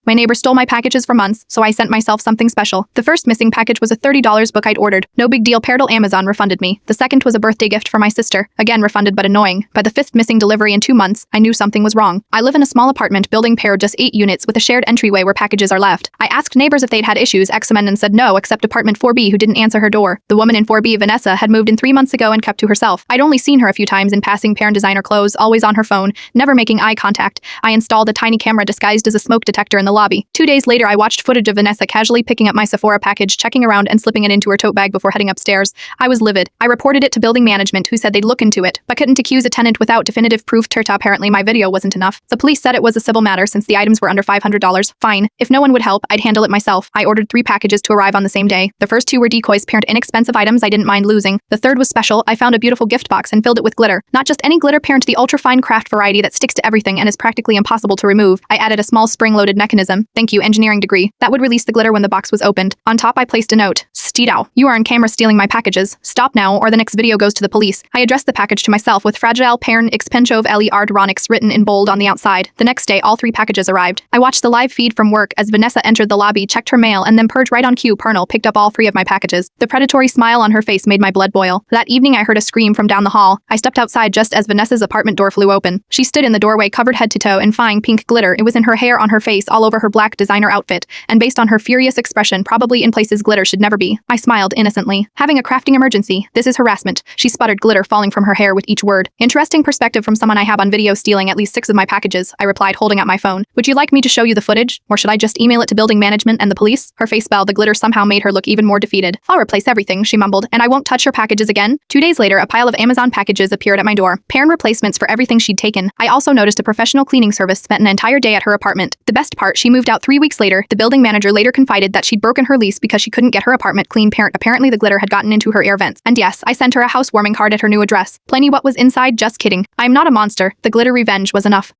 My neighbor stole my packages for months, so I sent myself something special. The first missing package was a $30 book I'd ordered. No big deal, Parental Amazon refunded me. The second was a birthday gift for my sister. Again refunded but annoying. By the fifth missing delivery in 2 months, I knew something was wrong. I live in a small apartment building pair just 8 units with a shared entryway where packages are left. I asked neighbors if they'd had issues, and said no, except apartment 4B who didn't answer her door. The woman in 4B, Vanessa, had moved in 3 months ago and kept to herself. I'd only seen her a few times in passing, parent designer clothes, always on her phone, never making eye contact. I installed a tiny camera disguised as a smoke detector in the lobby. 2 days later, I watched footage of Vanessa casually picking up my Sephora package, checking around and slipping it into her tote bag before heading upstairs. I was livid. I reported it to building management, who said they'd look into it, but couldn't accuse a tenant without definitive proof. Apparently my video wasn't enough. The police said it was a civil matter since the items were under $500. Fine. If no one would help, I'd handle it myself. I ordered 3 packages to arrive on the same day. The first 2 were decoys, parent inexpensive items I didn't mind losing. The third was special. I found a beautiful gift box and filled it with glitter. Not just any glitter, parent, the ultra-fine craft variety that sticks to everything and is practically impossible to remove. I added a small spring-loaded mechanism. Thank you, engineering degree. That would release the glitter when the box was opened. On top, I placed a note. Steedow, you are on camera stealing my packages. Stop now or the next video goes to the police. I addressed the package to myself with fragile parent expenchov ardronix written in bold on the outside. The next day, all 3 packages arrived. I watched the live feed from work as Vanessa entered the lobby, checked her mail, and then purged right on cue. Pernell picked up all 3 of my packages. The predatory smile on her face made my blood boil. That evening, I heard a scream from down the hall. I stepped outside just as Vanessa's apartment door flew open. She stood in the doorway covered head to toe in fine pink glitter. It was in her hair, on her face, all over her black designer outfit, and based on her furious expression, probably in places glitter should never be. I smiled innocently. Having a crafting emergency. This is harassment. She sputtered, glitter falling from her hair with each word. Interesting perspective from someone I have on video stealing at least 6 of my packages, I replied, holding out my phone. Would you like me to show you the footage? Or should I just email it to building management and the police? Her face fell. The glitter somehow made her look even more defeated. I'll replace everything, she mumbled, and I won't touch her packages again. 2 days later, a pile of Amazon packages appeared at my door. Parent replacements for everything she'd taken. I also noticed a professional cleaning service spent an entire day at her apartment. The best part, she moved out 3 weeks later. The building manager later confided that she'd broken her lease because she couldn't get her apartment clean. Parent, apparently the glitter had gotten into her air vents. And yes, I sent her a housewarming card at her new address. Plenty what was inside, just kidding. I'm not a monster. The glitter revenge was enough.